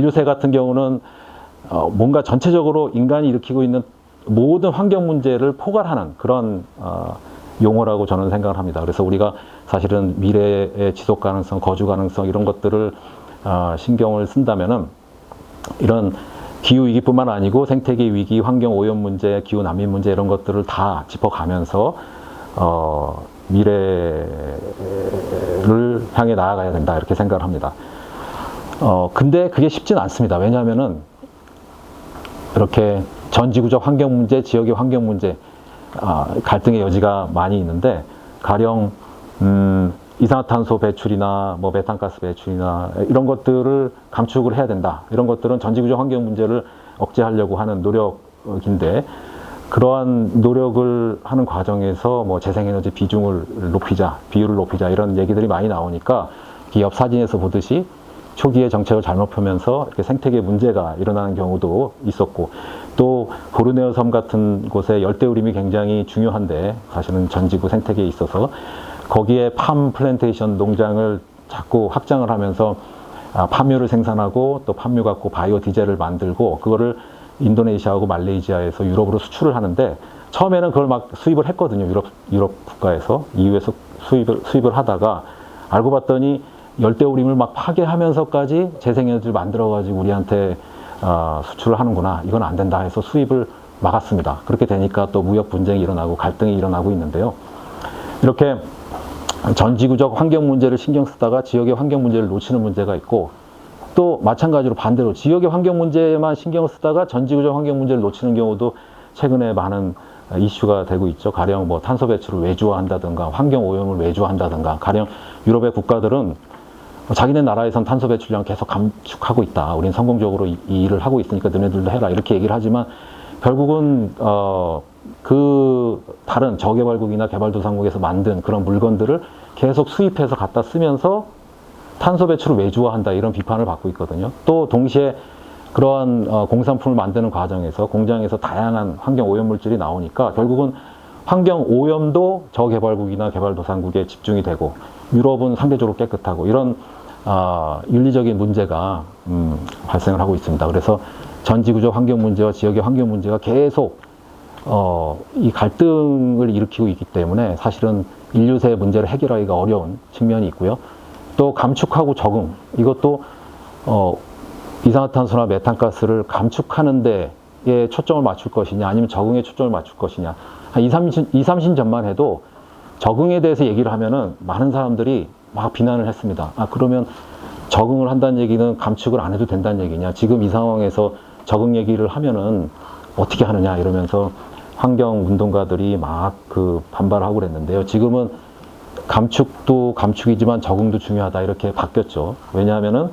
인류세 같은 경우는 뭔가 전체적으로 인간이 일으키고 있는 모든 환경 문제를 포괄하는 그런 용어라고 저는 생각을 합니다. 그래서 우리가 사실은 미래의 지속 가능성, 거주 가능성 이런 것들을 신경을 쓴다면은 이런 기후 위기뿐만 아니고 생태계 위기, 환경 오염 문제, 기후 난민 문제 이런 것들을 다 짚어가면서 미래를 향해 나아가야 된다 이렇게 생각을 합니다. 근데 그게 쉽지는 않습니다. 왜냐하면은 이렇게 전 지구적 환경 문제, 지역의 환경 문제 갈등의 여지가 많이 있는데 가령 이산화탄소 배출이나 뭐 메탄가스 배출이나 이런 것들을 감축을 해야 된다. 이런 것들은 전 지구적 환경 문제를 억제하려고 하는 노력인데 그러한 노력을 하는 과정에서 뭐 재생에너지 비중을 높이자, 비율을 높이자 이런 얘기들이 많이 나오니까 기업 사진에서 보듯이 초기에 정책을 잘못 펴면서 이렇게 생태계 문제가 일어나는 경우도 있었고 또 보르네오 섬 같은 곳에 열대우림이 굉장히 중요한데 사실은 전 지구 생태계에 있어서 거기에 팜 플랜테이션 농장을 자꾸 확장을 하면서 팜유를 생산하고 또 팜유 갖고 바이오 디젤을 만들고 그거를 인도네시아하고 말레이시아에서 유럽으로 수출을 하는데 처음에는 그걸 막 수입을 했거든요. 유럽 국가에서 EU에서 수입을 하다가 알고 봤더니 열대우림을 막 파괴하면서까지 재생에너지를 만들어가지고 우리한테 수출을 하는구나. 이건 안 된다 해서 수입을 막았습니다. 그렇게 되니까 또 무역 분쟁이 일어나고 갈등이 일어나고 있는데요. 이렇게 전 지구적 환경 문제를 신경 쓰다가 지역의 환경 문제를 놓치는 문제가 있고 또 마찬가지로 반대로 지역의 환경 문제만 신경을 쓰다가 전 지구적 환경 문제를 놓치는 경우도 최근에 많은 이슈가 되고 있죠. 가령 뭐 탄소 배출을 외주화한다든가 환경 오염을 외주화한다든가 가령 유럽의 국가들은 자기네 나라에선 탄소 배출량 계속 감축하고 있다. 우린 성공적으로 이 일을 하고 있으니까 너네들도 해라. 이렇게 얘기를 하지만 결국은 그 다른 저개발국이나 개발도상국에서 만든 그런 물건들을 계속 수입해서 갖다 쓰면서 탄소 배출을 외주화한다. 이런 비판을 받고 있거든요. 또 동시에 그러한 공산품을 만드는 과정에서 공장에서 다양한 환경 오염 물질이 나오니까 결국은 환경 오염도 저개발국이나 개발도상국에 집중이 되고 유럽은 상대적으로 깨끗하고 이런 윤리적인 문제가 발생을 하고 있습니다. 그래서 전 지구적 환경 문제와 지역의 환경 문제가 계속 이 갈등을 일으키고 있기 때문에 사실은 인류세 문제를 해결하기가 어려운 측면이 있고요. 또 감축하고 적응 이것도 이산화탄소나 메탄가스를 감축하는 데에 초점을 맞출 것이냐 아니면 적응에 초점을 맞출 것이냐 한 2, 30년 전만 해도 적응에 대해서 얘기를 하면은 많은 사람들이 막 비난을 했습니다. 그러면 적응을 한다는 얘기는 감축을 안 해도 된다는 얘기냐. 지금 이 상황에서 적응 얘기를 하면은 어떻게 하느냐 이러면서 환경 운동가들이 막 반발하고 그랬는데요. 지금은 감축도 감축이지만 적응도 중요하다 이렇게 바뀌었죠. 왜냐하면은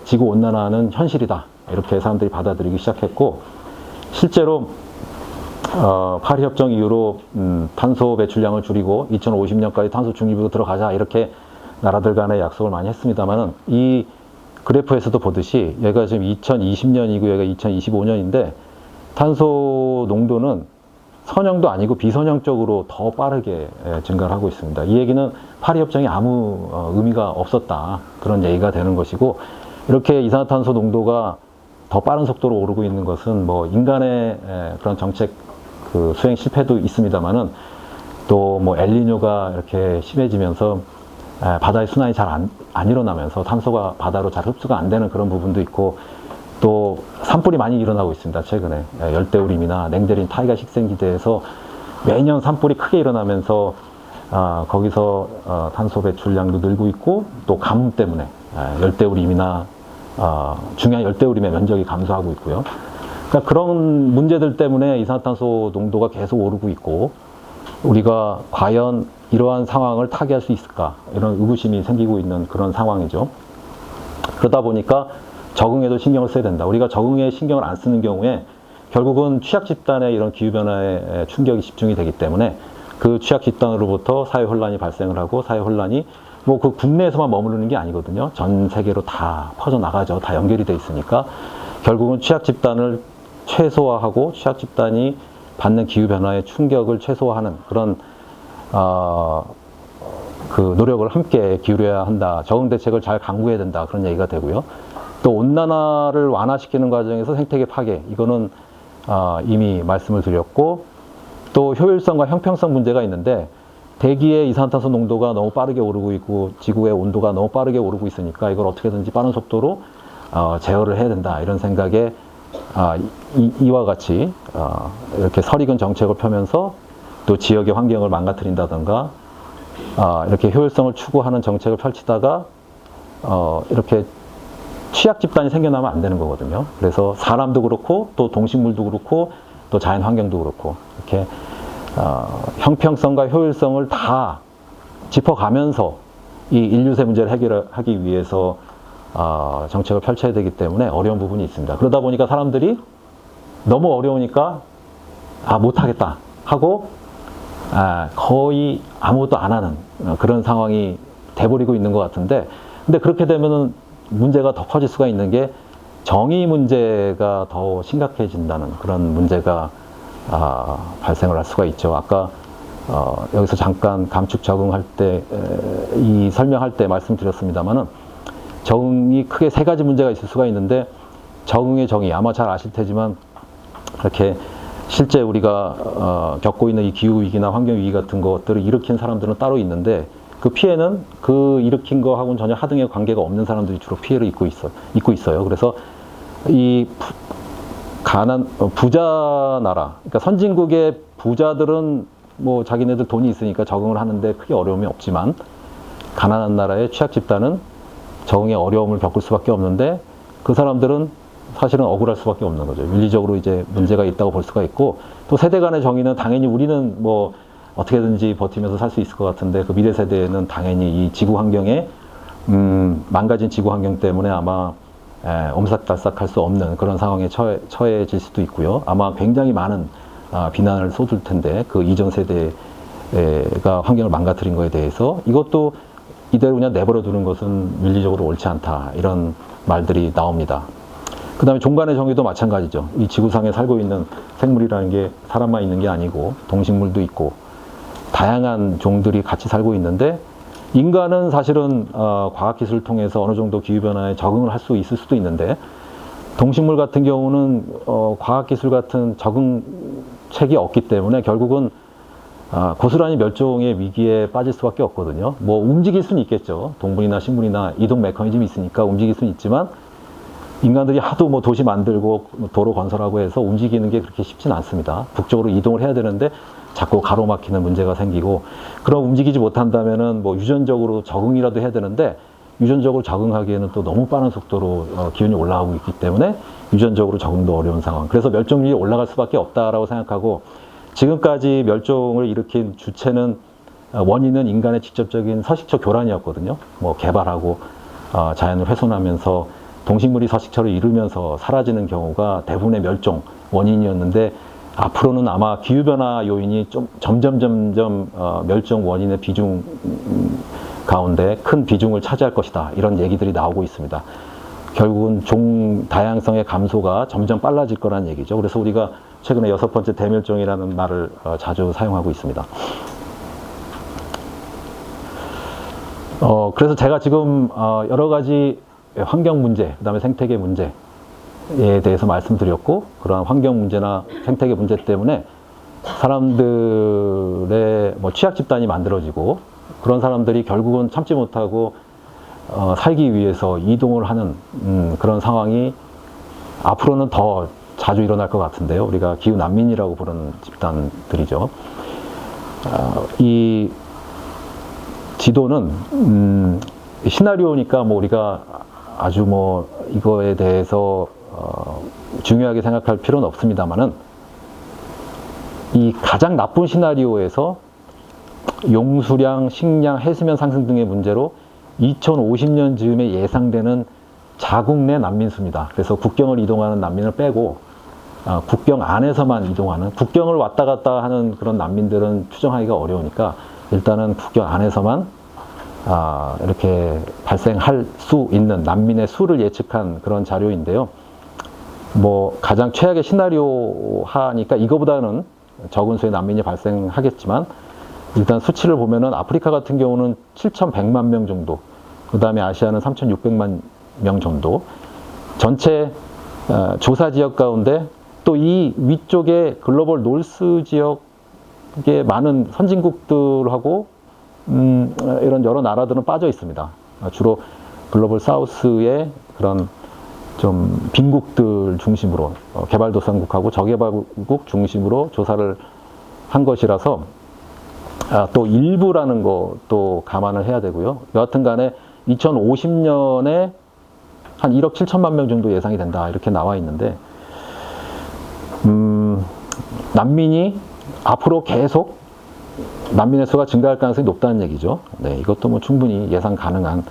지구 온난화는 현실이다. 이렇게 사람들이 받아들이기 시작했고 실제로 파리 협정 이후로 탄소 배출량을 줄이고 2050년까지 탄소 중립으로 들어가자 이렇게 나라들 간에 약속을 많이 했습니다만은 이 그래프에서도 보듯이 얘가 지금 2020년이고 얘가 2025년인데 탄소 농도는 선형도 아니고 비선형적으로 더 빠르게 증가를 하고 있습니다. 이 얘기는 파리 협정이 아무 의미가 없었다 그런 얘기가 되는 것이고 이렇게 이산화탄소 농도가 더 빠른 속도로 오르고 있는 것은 뭐 인간의 그런 정책 수행 실패도 있습니다만은 또 뭐 엘니뇨가 이렇게 심해지면서 바다의 순환이 잘 안 일어나면서 탄소가 바다로 잘 흡수가 안 되는 그런 부분도 있고 또 산불이 많이 일어나고 있습니다. 최근에 열대우림이나 냉대린 타이가 식생지대에서 매년 산불이 크게 일어나면서 거기서 탄소 배출량도 늘고 있고 또 가뭄 때문에 열대우림이나 중요한 열대우림의 면적이 감소하고 있고요. 그러니까 그런 문제들 때문에 이산화탄소 농도가 계속 오르고 있고 우리가 과연 이러한 상황을 타개할 수 있을까 이런 의구심이 생기고 있는 그런 상황이죠. 그러다 보니까 적응에도 신경을 써야 된다. 우리가 적응에 신경을 안 쓰는 경우에 결국은 취약 집단의 이런 기후변화에 충격이 집중이 되기 때문에 그 취약 집단으로부터 사회 혼란이 발생을 하고 사회 혼란이 뭐 그 국내에서만 머무르는 게 아니거든요. 전 세계로 다 퍼져나가죠. 다 연결이 돼 있으니까 결국은 취약 집단을 최소화하고 취약 집단이 받는 기후변화의 충격을 최소화하는 그런 그 노력을 함께 기울여야 한다. 적응 대책을 잘 강구해야 된다. 그런 얘기가 되고요. 또 온난화를 완화시키는 과정에서 생태계 파괴, 이거는 이미 말씀을 드렸고, 또 효율성과 형평성 문제가 있는데 대기의 이산화탄소 농도가 너무 빠르게 오르고 있고 지구의 온도가 너무 빠르게 오르고 있으니까 이걸 어떻게든지 빠른 속도로 제어를 해야 된다, 이런 생각에 이와 같이 이렇게 설익은 정책을 펴면서 또 지역의 환경을 망가뜨린다든가 이렇게 효율성을 추구하는 정책을 펼치다가 이렇게 취약 집단이 생겨나면 안 되는 거거든요. 그래서 사람도 그렇고 또 동식물도 그렇고 또 자연 환경도 그렇고 이렇게 형평성과 효율성을 다 짚어가면서 이 인류세 문제를 해결하기 위해서 정책을 펼쳐야 되기 때문에 어려운 부분이 있습니다. 그러다 보니까 사람들이 너무 어려우니까 못하겠다 하고 거의 아무것도 안 하는 그런 상황이 돼버리고 있는 것 같은데, 근데 그렇게 되면은 문제가 더 커질 수가 있는 게 정의 문제가 더 심각해진다는 그런 문제가 발생을 할 수가 있죠. 아까 여기서 잠깐 감축 적응할 때 이 설명할 때 말씀드렸습니다만은 적응이 크게 세 가지 문제가 있을 수가 있는데, 적응의 정의 아마 잘 아실 테지만 이렇게 실제 우리가 겪고 있는 이 기후 위기나 환경 위기 같은 것들을 일으킨 사람들은 따로 있는데 그 피해는 그 일으킨 거하고는 전혀 하등의 관계가 없는 사람들이 주로 피해를 입고 있어요. 그래서 이 부자 나라, 그러니까 선진국의 부자들은 뭐 자기네들 돈이 있으니까 적응을 하는데 크게 어려움이 없지만, 가난한 나라의 취약 집단은 적응에 어려움을 겪을 수밖에 없는데 그 사람들은 사실은 억울할 수밖에 없는 거죠. 윤리적으로 이제 문제가 있다고 볼 수가 있고, 또 세대 간의 정의는 당연히 우리는 뭐 어떻게든지 버티면서 살 수 있을 것 같은데 그 미래 세대는 당연히 이 지구 환경에 망가진 지구 환경 때문에 아마 옴삭달싹할 수 없는 그런 상황에 처해질 수도 있고요. 아마 굉장히 많은 비난을 쏟을 텐데 그 이전 세대가 환경을 망가뜨린 거에 대해서 이것도 이대로 그냥 내버려 두는 것은 윤리적으로 옳지 않다, 이런 말들이 나옵니다. 그 다음에 종간의 정의도 마찬가지죠. 이 지구상에 살고 있는 생물이라는 게 사람만 있는 게 아니고 동식물도 있고 다양한 종들이 같이 살고 있는데, 인간은 사실은 과학기술을 통해서 어느 정도 기후변화에 적응을 할 수 있을 수도 있는데 동식물 같은 경우는 과학기술 같은 적응책이 없기 때문에 결국은 고스란히 멸종의 위기에 빠질 수밖에 없거든요. 뭐 움직일 수는 있겠죠. 동물이나 식물이나 이동 메커니즘이 있으니까 움직일 수는 있지만 인간들이 하도 뭐 도시 만들고 도로 건설하고 해서 움직이는 게 그렇게 쉽지는 않습니다. 북쪽으로 이동을 해야 되는데 자꾸 가로막히는 문제가 생기고, 그럼 움직이지 못한다면은 뭐 유전적으로 적응이라도 해야 되는데 유전적으로 적응하기에는 또 너무 빠른 속도로 기온이 올라가고 있기 때문에 유전적으로 적응도 어려운 상황. 그래서 멸종률이 올라갈 수밖에 없다라고 생각하고, 지금까지 멸종을 일으킨 주체는 원인은 인간의 직접적인 서식처 교란이었거든요. 뭐 개발하고 자연을 훼손하면서 동식물이 서식처를 잃으면서 사라지는 경우가 대부분의 멸종 원인이었는데, 앞으로는 아마 기후변화 요인이 좀 점점 멸종 원인의 비중 가운데 큰 비중을 차지할 것이다, 이런 얘기들이 나오고 있습니다. 결국은 종 다양성의 감소가 점점 빨라질 거란 얘기죠. 그래서 우리가 최근에 6번째 대멸종이라는 말을 자주 사용하고 있습니다. 그래서 제가 지금 여러 가지 환경 문제, 그 다음에 생태계 문제에 대해서 말씀드렸고, 그러한 환경 문제나 생태계 문제 때문에 사람들의 뭐 취약 집단이 만들어지고, 그런 사람들이 결국은 참지 못하고 살기 위해서 이동을 하는 그런 상황이 앞으로는 더 자주 일어날 것 같은데요. 우리가 기후 난민이라고 부르는 집단들이죠. 이 지도는 시나리오니까 뭐 우리가 아주 뭐 이거에 대해서 중요하게 생각할 필요는 없습니다만은, 이 가장 나쁜 시나리오에서 용수량, 식량, 해수면 상승 등의 문제로 2050년 즈음에 예상되는 자국 내 난민수입니다. 그래서 국경을 이동하는 난민을 빼고 국경 안에서만 이동하는, 국경을 왔다 갔다 하는 그런 난민들은 추정하기가 어려우니까 일단은 국경 안에서만 이렇게 발생할 수 있는 난민의 수를 예측한 그런 자료인데요. 뭐 가장 최악의 시나리오 하니까 이거보다는 적은 수의 난민이 발생하겠지만, 일단 수치를 보면은 아프리카 같은 경우는 7,100만 명 정도, 그 다음에 아시아는 3,600만 명 정도, 전체 조사 지역 가운데 또 이 위쪽에 글로벌 노스 지역에 많은 선진국들하고 이런 여러 나라들은 빠져 있습니다. 주로 글로벌 사우스의 그런 좀 빈국들 중심으로 개발도상국하고 저개발국 중심으로 조사를 한 것이라서 또 일부라는 것도 감안을 해야 되고요. 여하튼 간에 2050년에 한 1억 7천만 명 정도 예상이 된다 이렇게 나와 있는데 난민이 앞으로 계속 난민의 수가 증가할 가능성이 높다는 얘기죠. 네, 이것도 뭐 충분히 예상 가능한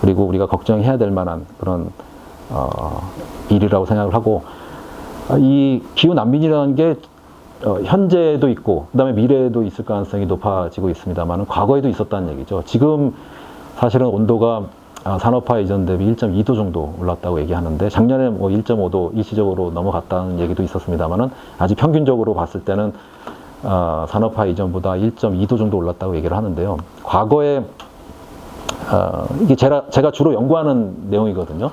그리고 우리가 걱정해야 될 만한 그런 일이라고 생각을 하고 이 기후 난민이라는 게 현재도 있고 그다음에 미래에도 있을 가능성이 높아지고 있습니다만 과거에도 있었다는 얘기죠. 지금 사실은 온도가 산업화 이전 대비 1.2도 정도 올랐다고 얘기하는데 작년에 뭐 1.5도 일시적으로 넘어갔다는 얘기도 있었습니다만은 아직 평균적으로 봤을 때는 산업화 이전보다 1.2도 정도 올랐다고 얘기를 하는데요. 과거에 이게 제가 주로 연구하는 내용이거든요.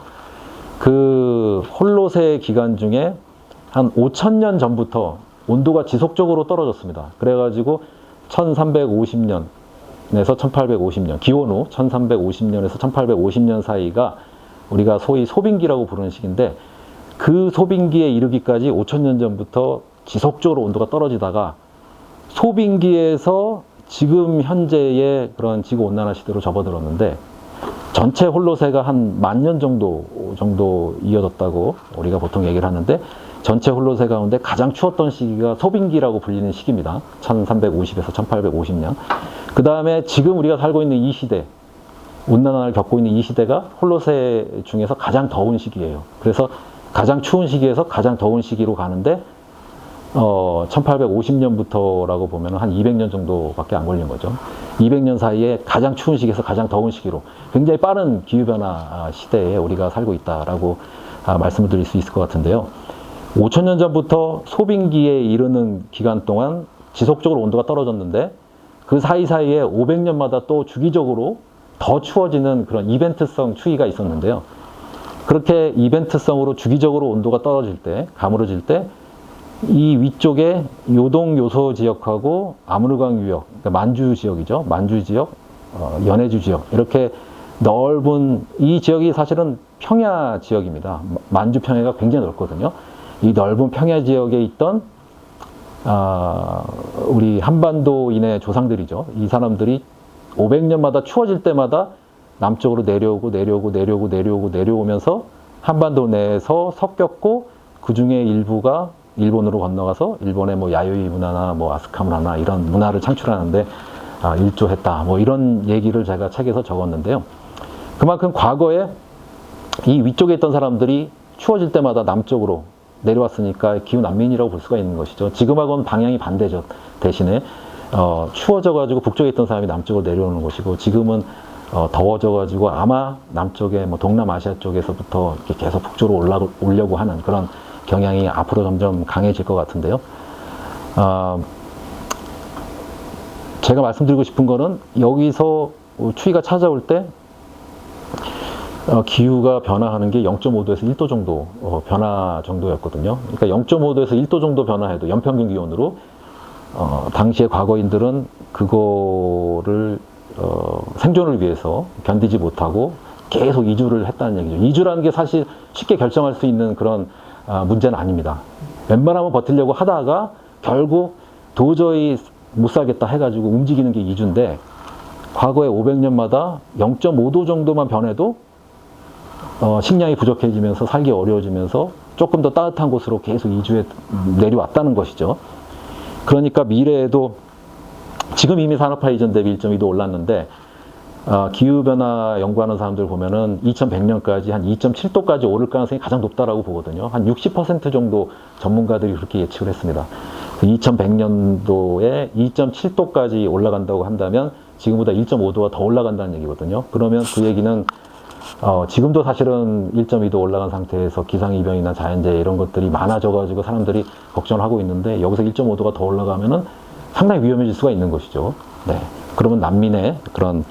그 홀로세 기간 중에 한 5,000년 전부터 온도가 지속적으로 떨어졌습니다. 그래가지고 1350년 에서 1850년, 기원 후 1350년에서 1850년 사이가 우리가 소위 소빙기라고 부르는 시기인데 그 소빙기에 이르기까지 5000년 전부터 지속적으로 온도가 떨어지다가 소빙기에서 지금 현재의 그런 지구온난화 시대로 접어들었는데 전체 홀로세가 한 10,000년 정도 이어졌다고 우리가 보통 얘기를 하는데 전체 홀로세 가운데 가장 추웠던 시기가 소빙기라고 불리는 시기입니다. 1350에서 1850년. 그 다음에 지금 우리가 살고 있는 이 시대, 온난화를 겪고 있는 이 시대가 홀로세 중에서 가장 더운 시기예요. 그래서 가장 추운 시기에서 가장 더운 시기로 가는데 1850년부터라고 보면 한 200년 정도밖에 안 걸린 거죠. 200년 사이에 가장 추운 시기에서 가장 더운 시기로 굉장히 빠른 기후변화 시대에 우리가 살고 있다라고 말씀을 드릴 수 있을 것 같은데요. 5000년 전부터 소빙기에 이르는 기간 동안 지속적으로 온도가 떨어졌는데 그 사이사이에 500년마다 또 주기적으로 더 추워지는 그런 이벤트성 추위가 있었는데요. 그렇게 이벤트성으로 주기적으로 온도가 떨어질 때, 가물어질 때 이 위쪽에 요동 요소 지역하고 아무르강 유역, 그러니까 만주 지역이죠. 만주 지역, 연해주 지역 이렇게 넓은 이 지역이 사실은 평야 지역입니다. 만주 평야가 굉장히 넓거든요. 이 넓은 평야 지역에 있던 우리 한반도인의 조상들이죠. 이 사람들이 500년마다 추워질 때마다 남쪽으로 내려오면서 한반도 내에서 섞였고 그 중에 일부가 일본으로 건너가서 일본의 뭐 야요이 문화나 뭐 아스카 문화나 이런 문화를 창출하는데 일조했다. 뭐 이런 얘기를 제가 책에서 적었는데요. 그만큼 과거에 이 위쪽에 있던 사람들이 추워질 때마다 남쪽으로 내려왔으니까 기후 난민이라고 볼 수가 있는 것이죠. 지금하고는 방향이 반대죠. 대신에 추워져가지고 북쪽에 있던 사람이 남쪽으로 내려오는 것이고 지금은 더워져가지고 아마 남쪽에 뭐 동남아시아 쪽에서부터 이렇게 계속 북쪽으로 오려고 하는 그런 경향이 앞으로 점점 강해질 것 같은데요. 제가 말씀드리고 싶은 거는 여기서 추위가 찾아올 때 기후가 변화하는 게 0.5도에서 1도 정도 변화 정도였거든요. 그러니까 0.5도에서 1도 정도 변화해도 연평균 기온으로 당시의 과거인들은 그거를 생존을 위해서 견디지 못하고 계속 이주를 했다는 얘기죠. 이주라는 게 사실 쉽게 결정할 수 있는 그런 문제는 아닙니다. 웬만하면 버티려고 하다가 결국 도저히 못 살겠다 해가지고 움직이는 게 이주인데 과거에 500년마다 0.5도 정도만 변해도 식량이 부족해지면서 살기 어려워지면서 조금 더 따뜻한 곳으로 계속 이주해 내려왔다는 것이죠. 그러니까 미래에도 지금 이미 산업화 이전 대비 1.2도 올랐는데 기후변화 연구하는 사람들 보면은 2100년까지 한 2.7도까지 오를 가능성이 가장 높다라고 보거든요. 한 60% 정도 전문가들이 그렇게 예측을 했습니다. 2100년도에 2.7도까지 올라간다고 한다면 지금보다 1.5도가 더 올라간다는 얘기거든요. 그러면 그 얘기는 지금도 사실은 1.2도 올라간 상태에서 기상이변이나 자연재해 이런 것들이 많아져가지고 사람들이 걱정을 하고 있는데 여기서 1.5도가 더 올라가면은 상당히 위험해질 수가 있는 것이죠. 네. 그러면 난민의 그런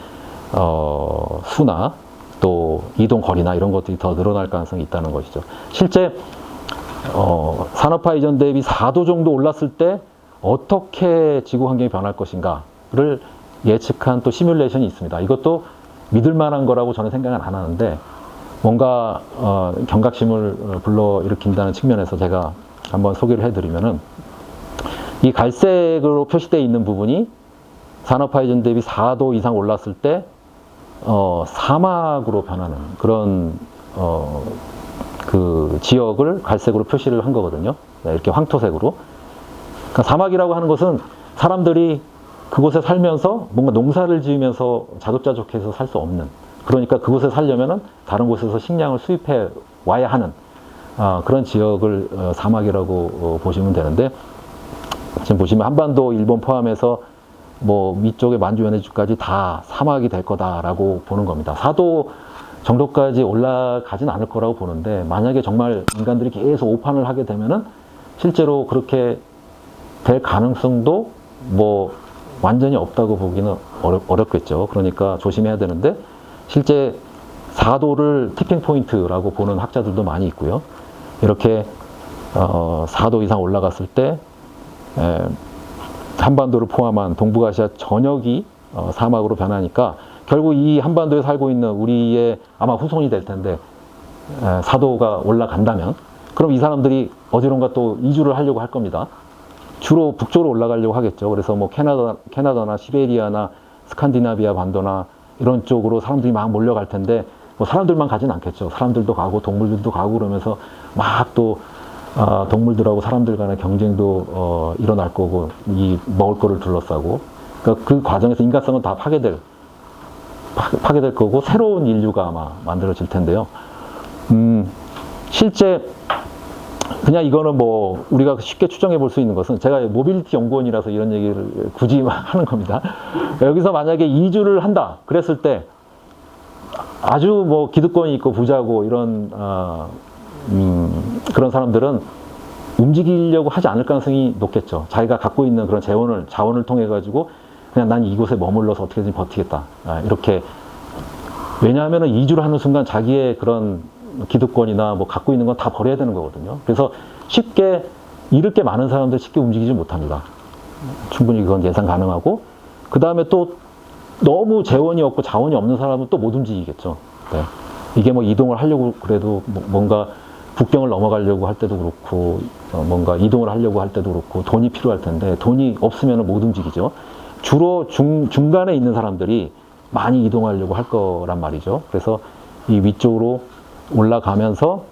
수나 또 이동 거리나 이런 것들이 더 늘어날 가능성이 있다는 것이죠. 실제 산업화 이전 대비 4도 정도 올랐을 때 어떻게 지구 환경이 변할 것인가를 예측한 또 시뮬레이션이 있습니다. 이것도 믿을 만한 거라고 저는 생각은 안 하는데 뭔가 경각심을 불러일으킨다는 측면에서 제가 한번 소개를 해드리면은 이 갈색으로 표시되어 있는 부분이 산업화 이전 대비 4도 이상 올랐을 때 사막으로 변하는 그런 그 지역을 갈색으로 표시를 한 거거든요. 네, 이렇게 황토색으로. 그러니까 사막이라고 하는 것은 사람들이 그곳에 살면서 뭔가 농사를 지으면서 자급자족해서 살 수 없는, 그러니까 그곳에 살려면은 다른 곳에서 식량을 수입해 와야 하는 그런 지역을 사막이라고 보시면 되는데, 지금 보시면 한반도, 일본 포함해서 뭐 위쪽의 만주 연해주까지 다 사막이 될 거다라고 보는 겁니다. 4도 정도까지 올라가진 않을 거라고 보는데, 만약에 정말 인간들이 계속 오판을 하게 되면은 실제로 그렇게 될 가능성도 뭐 완전히 없다고 보기는 어렵겠죠. 그러니까 조심해야 되는데, 실제 4도를 티핑 포인트라고 보는 학자들도 많이 있고요. 이렇게 4도 이상 올라갔을 때 한반도를 포함한 동북아시아 전역이 사막으로 변하니까 결국 이 한반도에 살고 있는 우리의 아마 후손이 될 텐데, 4도가 올라간다면 그럼 이 사람들이 어디론가 또 이주를 하려고 할 겁니다. 주로 북쪽으로 올라가려고 하겠죠. 그래서 뭐 캐나다나 시베리아나 스칸디나비아 반도나 이런 쪽으로 사람들이 막 몰려갈 텐데, 뭐 사람들만 가진 않겠죠. 사람들도 가고 동물들도 가고 그러면서 막 또 동물들하고 사람들 간의 경쟁도 일어날 거고, 이 먹을 거를 둘러싸고, 그러니까 그 과정에서 인간성은 다 파괴될 거고 새로운 인류가 아마 만들어질 텐데요. 실제 그냥 이거는 뭐 우리가 쉽게 추정해 볼 수 있는 것은, 제가 모빌리티 연구원이라서 이런 얘기를 굳이 하는 겁니다. 여기서 만약에 이주를 한다 그랬을 때 아주 뭐 기득권이 있고 부자고 이런 그런 사람들은 움직이려고 하지 않을 가능성이 높겠죠. 자기가 갖고 있는 그런 자원을 통해 가지고 그냥 난 이곳에 머물러서 어떻게든 버티겠다, 이렇게. 왜냐하면 이주를 하는 순간 자기의 그런 기득권이나 뭐 갖고 있는 건 다 버려야 되는 거거든요. 그래서 쉽게 잃을 게 많은 사람들 쉽게 움직이지 못합니다. 충분히 그건 예상 가능하고, 그 다음에 또 너무 재원이 없고 자원이 없는 사람은 또 못 움직이겠죠. 네. 이게 뭐 이동을 하려고 그래도 뭔가 국경을 넘어가려고 할 때도 그렇고, 뭔가 이동을 하려고 할 때도 그렇고 돈이 필요할 텐데, 돈이 없으면 못 움직이죠. 주로 중간에 있는 사람들이 많이 이동하려고 할 거란 말이죠. 그래서 이 위쪽으로 올라가면서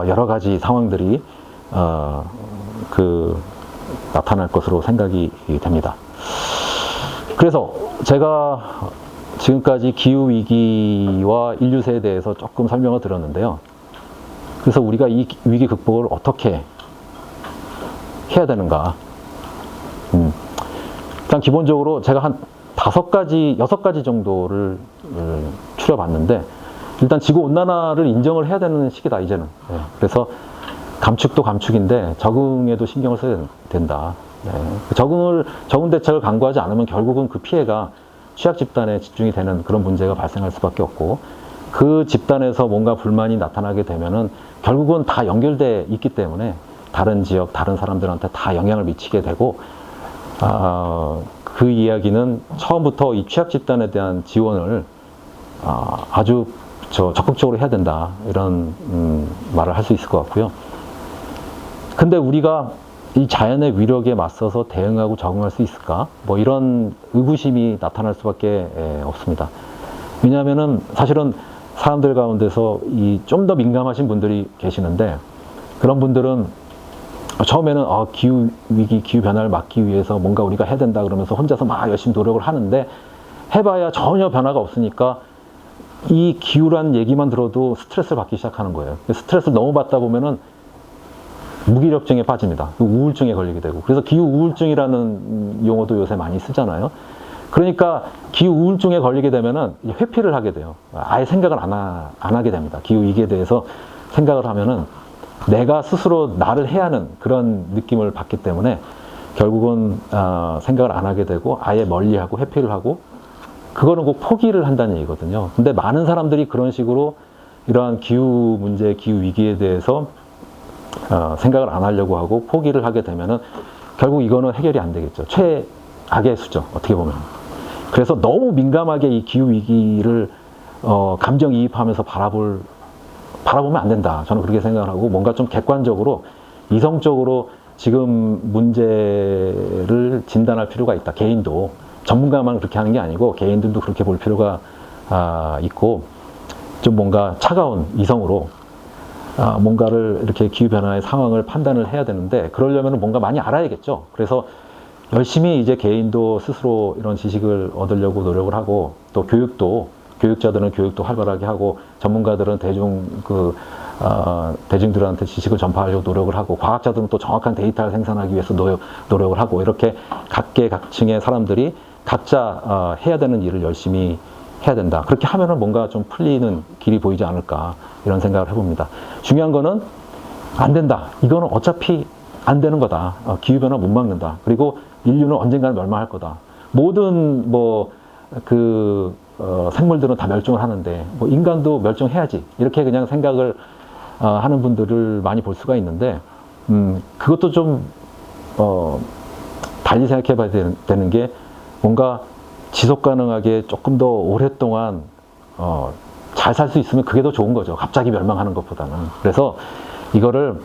여러 가지 상황들이 나타날 것으로 생각이 됩니다. 그래서 제가 지금까지 기후위기와 인류세에 대해서 조금 설명을 드렸는데요. 그래서 우리가 이 위기 극복을 어떻게 해야 되는가. 일단 기본적으로 제가 한 6가지 정도를 추려봤는데, 일단 지구온난화를 인정을 해야 되는 시기다, 이제는. 네. 그래서 감축도 감축인데 적응에도 신경을 써야 된다. 네. 적응 대책을 강구하지 않으면 결국은 그 피해가 취약 집단에 집중이 되는 그런 문제가 발생할 수밖에 없고, 그 집단에서 뭔가 불만이 나타나게 되면은 결국은 다 연결돼 있기 때문에 다른 지역, 다른 사람들한테 다 영향을 미치게 되고, 그 이야기는 처음부터 이 취약 집단에 대한 지원을 아주 적극적으로 해야 된다, 이런 말을 할 수 있을 것 같고요. 근데 우리가 이 자연의 위력에 맞서서 대응하고 적응할 수 있을까? 뭐 이런 의구심이 나타날 수밖에 없습니다. 왜냐하면은 사실은 사람들 가운데서 이 좀 더 민감하신 분들이 계시는데, 그런 분들은 처음에는 기후 위기, 기후 변화를 막기 위해서 뭔가 우리가 해야 된다 그러면서 혼자서 막 열심히 노력을 하는데, 해봐야 전혀 변화가 없으니까 이 기후란 얘기만 들어도 스트레스를 받기 시작하는 거예요. 스트레스를 너무 받다 보면은 무기력증에 빠집니다. 우울증에 걸리게 되고. 그래서 기후 우울증이라는 용어도 요새 많이 쓰잖아요. 그러니까 기후 우울증에 걸리게 되면은 회피를 하게 돼요. 아예 생각을 안 하게 됩니다. 기후 위기에 대해서 생각을 하면은 내가 스스로 나를 해야 하는 그런 느낌을 받기 때문에 결국은 생각을 안 하게 되고 아예 멀리하고 회피를 하고, 그거는 꼭 포기를 한다는 얘기거든요. 근데 많은 사람들이 그런 식으로 이러한 기후 문제, 기후 위기에 대해서 생각을 안 하려고 하고 포기를 하게 되면은 결국 이거는 해결이 안 되겠죠. 최악의 수죠. 어떻게 보면. 그래서 너무 민감하게 이 기후 위기를 감정이입하면서 바라보면 안 된다. 저는 그렇게 생각을 하고 뭔가 좀 객관적으로 이성적으로 지금 문제를 진단할 필요가 있다. 개인도 전문가만 그렇게 하는 게 아니고 개인들도 그렇게 볼 필요가 있고 좀 뭔가 차가운 이성으로 뭔가를 이렇게 기후변화의 상황을 판단을 해야 되는데 그러려면 뭔가 많이 알아야겠죠. 그래서 열심히 이제 개인도 스스로 이런 지식을 얻으려고 노력을 하고 또 교육자들은 교육도 활발하게 하고 전문가들은 대중들한테 지식을 전파하려고 노력을 하고 과학자들은 또 정확한 데이터를 생산하기 위해서 노력을 하고 이렇게 각계각층의 사람들이 각자 해야 되는 일을 열심히 해야 된다. 그렇게 하면은 뭔가 좀 풀리는 길이 보이지 않을까 이런 생각을 해봅니다. 중요한 거는 안 된다. 이거는 어차피 안 되는 거다. 기후변화 못 막는다. 그리고 인류는 언젠가는 멸망할 거다. 모든 생물들은 다 멸종을 하는데 뭐 인간도 멸종해야지. 이렇게 그냥 생각을 하는 분들을 많이 볼 수가 있는데 그것도 좀 달리 생각해 봐야 되는 게 뭔가 지속 가능하게 조금 더 오랫동안 잘 살 수 있으면 그게 더 좋은 거죠. 갑자기 멸망하는 것보다는. 그래서 이거를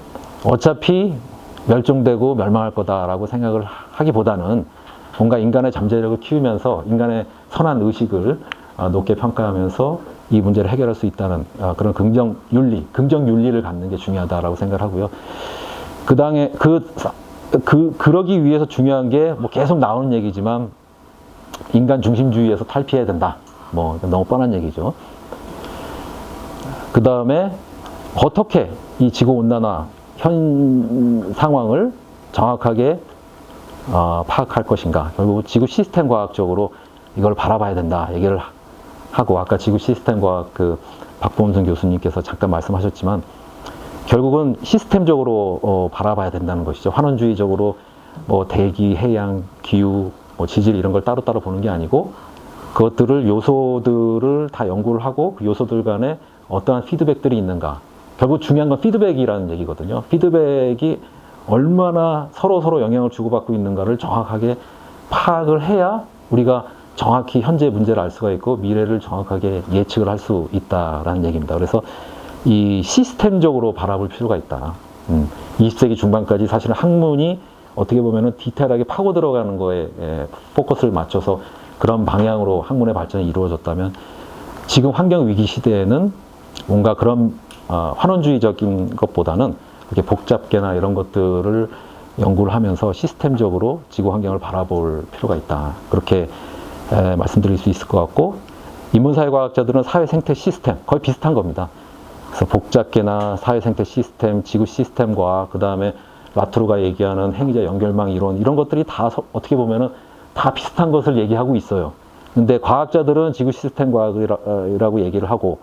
어차피 멸종되고 멸망할 거다라고 생각을 하기보다는 뭔가 인간의 잠재력을 키우면서 인간의 선한 의식을 높게 평가하면서 이 문제를 해결할 수 있다는 그런 긍정 윤리를 갖는 게 중요하다라고 생각을 하고요. 그러기 위해서 중요한 게 뭐 계속 나오는 얘기지만 인간 중심주의에서 탈피해야 된다. 뭐 너무 뻔한 얘기죠. 그 다음에 어떻게 이 지구 온난화 현 상황을 정확하게 파악할 것인가. 결국 지구 시스템 과학적으로 이걸 바라봐야 된다 얘기를 하고 아까 지구 시스템 과학 박범순 교수님께서 잠깐 말씀하셨지만 결국은 시스템적으로 바라봐야 된다는 것이죠. 환원주의적으로 뭐 대기, 해양, 기후, 뭐 지질 이런 걸 따로따로 보는 게 아니고 그것들을 요소들을 다 연구를 하고 그 요소들 간에 어떠한 피드백들이 있는가. 결국 중요한 건 피드백이라는 얘기거든요. 피드백이 얼마나 서로 영향을 주고받고 있는가를 정확하게 파악을 해야 우리가 정확히 현재 문제를 알 수가 있고 미래를 정확하게 예측을 할 수 있다라는 얘기입니다. 그래서 이 시스템적으로 바라볼 필요가 있다. 20세기 중반까지 사실은 학문이 어떻게 보면은 디테일하게 파고 들어가는 거에 포커스를 맞춰서 그런 방향으로 학문의 발전이 이루어졌다면 지금 환경 위기 시대에는 뭔가 그런 환원주의적인 것보다는 이렇게 복잡계나 이런 것들을 연구를 하면서 시스템적으로 지구 환경을 바라볼 필요가 있다. 그렇게 말씀드릴 수 있을 것 같고 인문사회과학자들은 사회생태 시스템 거의 비슷한 겁니다. 그래서 복잡계나 사회생태 시스템, 지구 시스템과 그 다음에 라투르가 얘기하는 행위자 연결망 이론 이런 것들이 다 어떻게 보면은 다 비슷한 것을 얘기하고 있어요. 근데 과학자들은 지구 시스템 과학이라고 얘기를 하고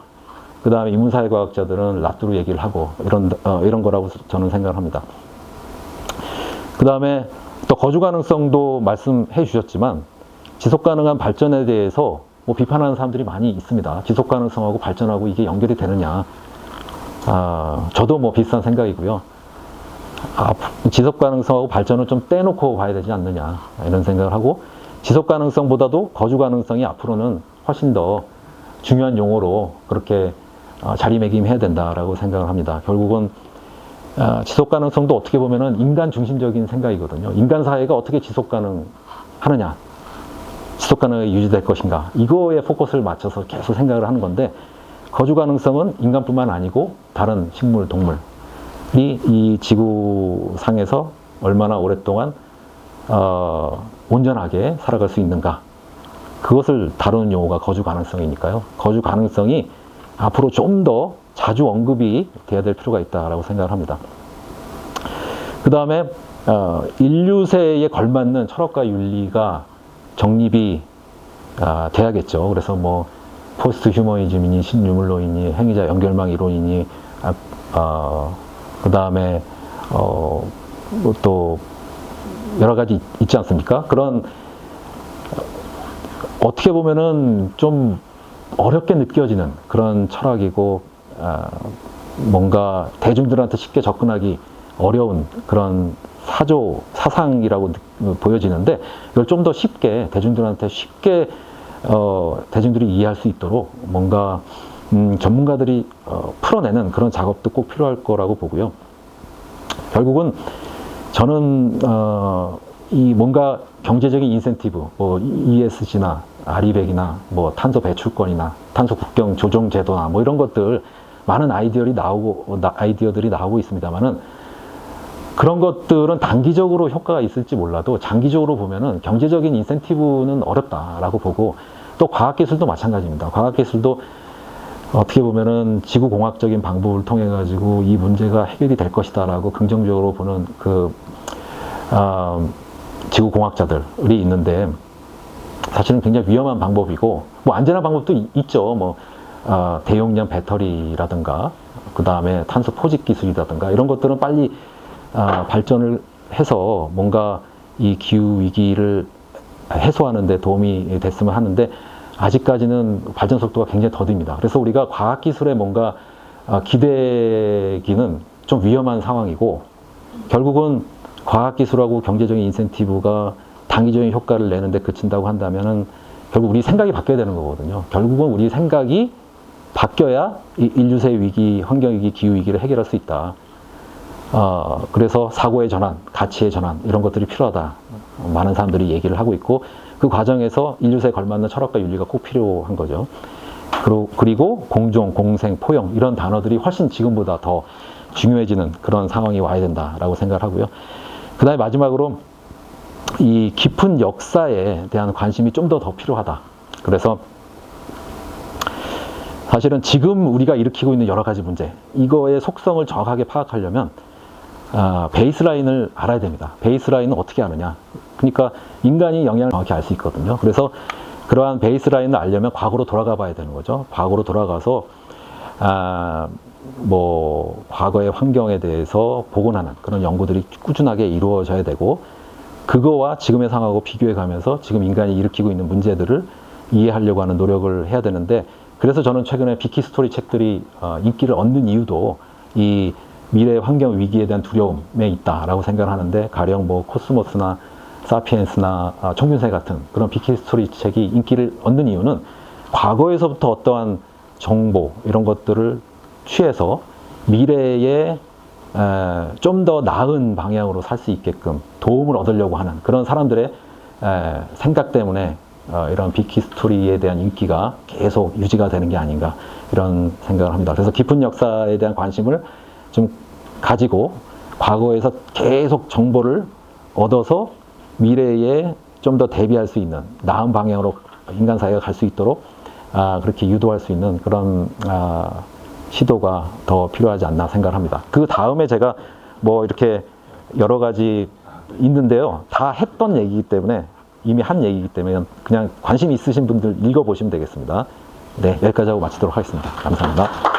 그 다음에 인문사회과학자들은 라투르 얘기를 하고 이런 거라고 저는 생각을 합니다. 그 다음에 또 거주 가능성도 말씀해 주셨지만 지속 가능한 발전에 대해서 뭐 비판하는 사람들이 많이 있습니다. 지속 가능성하고 발전하고 이게 연결이 되느냐. 저도 뭐 비슷한 생각이고요. 지속 가능성하고 발전을 좀 떼놓고 봐야 되지 않느냐. 이런 생각을 하고 지속 가능성보다도 거주 가능성이 앞으로는 훨씬 더 중요한 용어로 그렇게 자리매김해야 된다라고 생각을 합니다. 결국은 지속 가능성도 어떻게 보면은 인간 중심적인 생각이거든요. 인간 사회가 어떻게 지속 가능하느냐. 지속 가능하게 유지될 것인가. 이거에 포커스를 맞춰서 계속 생각을 하는 건데 거주 가능성은 인간뿐만 아니고 다른 식물, 동물이 이 지구상에서 얼마나 오랫동안 온전하게 살아갈 수 있는가. 그것을 다루는 용어가 거주 가능성이니까요. 거주 가능성이 앞으로 좀 더 자주 언급이 돼야 될 필요가 있다고 생각을 합니다. 그 다음에 인류세에 걸맞는 철학과 윤리가 정립이 돼야겠죠. 그래서 뭐 포스트 휴머니즘이니 신유물론이니 행위자 연결망 이론이니 그 다음에 또 여러 가지 있지 않습니까? 그런 어떻게 보면은 좀 어렵게 느껴지는 그런 철학이고, 뭔가 대중들한테 쉽게 접근하기 어려운 그런 사상이라고 보여지는데, 이걸 좀 더 쉽게 대중들한테 쉽게 대중들이 이해할 수 있도록 뭔가 전문가들이 풀어내는 그런 작업도 꼭 필요할 거라고 보고요. 결국은 저는 이 뭔가 경제적인 인센티브, 뭐 ESG나 RE100이나 뭐 탄소 배출권이나 탄소 국경 조정 제도나 뭐 이런 것들 많은 아이디어들이 나오고 있습니다만은, 그런 것들은 단기적으로 효과가 있을지 몰라도 장기적으로 보면은 경제적인 인센티브는 어렵다라고 보고, 또 과학기술도 마찬가지입니다. 과학기술도 어떻게 보면은 지구공학적인 방법을 통해 가지고 이 문제가 해결이 될 것이다라고 긍정적으로 보는 지구공학자들이 있는데, 사실은 굉장히 위험한 방법이고, 뭐 안전한 방법도 있죠. 뭐 대용량 배터리라든가, 그 다음에 탄소 포집 기술이라든가, 이런 것들은 빨리 발전을 해서 뭔가 이 기후 위기를 해소하는 데 도움이 됐으면 하는데, 아직까지는 발전 속도가 굉장히 더딥니다. 그래서 우리가 과학기술에 뭔가 기대기는 좀 위험한 상황이고, 결국은 과학기술하고 경제적인 인센티브가 단기적인 효과를 내는데 그친다고 한다면은 결국 우리 생각이 바뀌어야 되는 거거든요. 결국은 우리 생각이 바뀌어야 이 인류세 위기, 환경위기, 기후위기를 해결할 수 있다. 그래서 사고의 전환, 가치의 전환, 이런 것들이 필요하다. 많은 사람들이 얘기를 하고 있고, 그 과정에서 인류세에 걸맞는 철학과 윤리가 꼭 필요한 거죠. 그리고 공존, 공생, 포용, 이런 단어들이 훨씬 지금보다 더 중요해지는 그런 상황이 와야 된다라고 생각을 하고요. 그 다음에 마지막으로 이 깊은 역사에 대한 관심이 좀 더 필요하다. 그래서 사실은 지금 우리가 일으키고 있는 여러 가지 문제, 이거의 속성을 정확하게 파악하려면 베이스라인을 알아야 됩니다. 베이스라인은 어떻게 아느냐? 그러니까 인간이 영향을 정확히 알 수 있거든요. 그래서 그러한 베이스라인을 알려면 과거로 돌아가 봐야 되는 거죠. 과거로 돌아가서 뭐 과거의 환경에 대해서 복원하는 그런 연구들이 꾸준하게 이루어져야 되고, 그거와 지금의 상황하고 비교해 가면서 지금 인간이 일으키고 있는 문제들을 이해하려고 하는 노력을 해야 되는데, 그래서 저는 최근에 비키스토리 책들이 인기를 얻는 이유도 이 미래 환경 위기에 대한 두려움에 있다라고 생각을 하는데, 가령 뭐 코스모스나 사피엔스나 청균세 같은 그런 비키스토리 책이 인기를 얻는 이유는 과거에서부터 어떠한 정보 이런 것들을 취해서 미래에 좀 더 나은 방향으로 살 수 있게끔 도움을 얻으려고 하는 그런 사람들의 생각 때문에 이런 비키스토리에 대한 인기가 계속 유지가 되는 게 아닌가, 이런 생각을 합니다. 그래서 깊은 역사에 대한 관심을 좀 가지고 과거에서 계속 정보를 얻어서 미래에 좀 더 대비할 수 있는 나은 방향으로 인간 사회가 갈 수 있도록 그렇게 유도할 수 있는 그런 시도가 더 필요하지 않나 생각을 합니다. 그 다음에 제가 뭐 이렇게 여러 가지 있는데요. 다 했던 얘기이기 때문에, 이미 한 얘기이기 때문에 그냥 관심 있으신 분들 읽어보시면 되겠습니다. 네, 여기까지 하고 마치도록 하겠습니다. 감사합니다.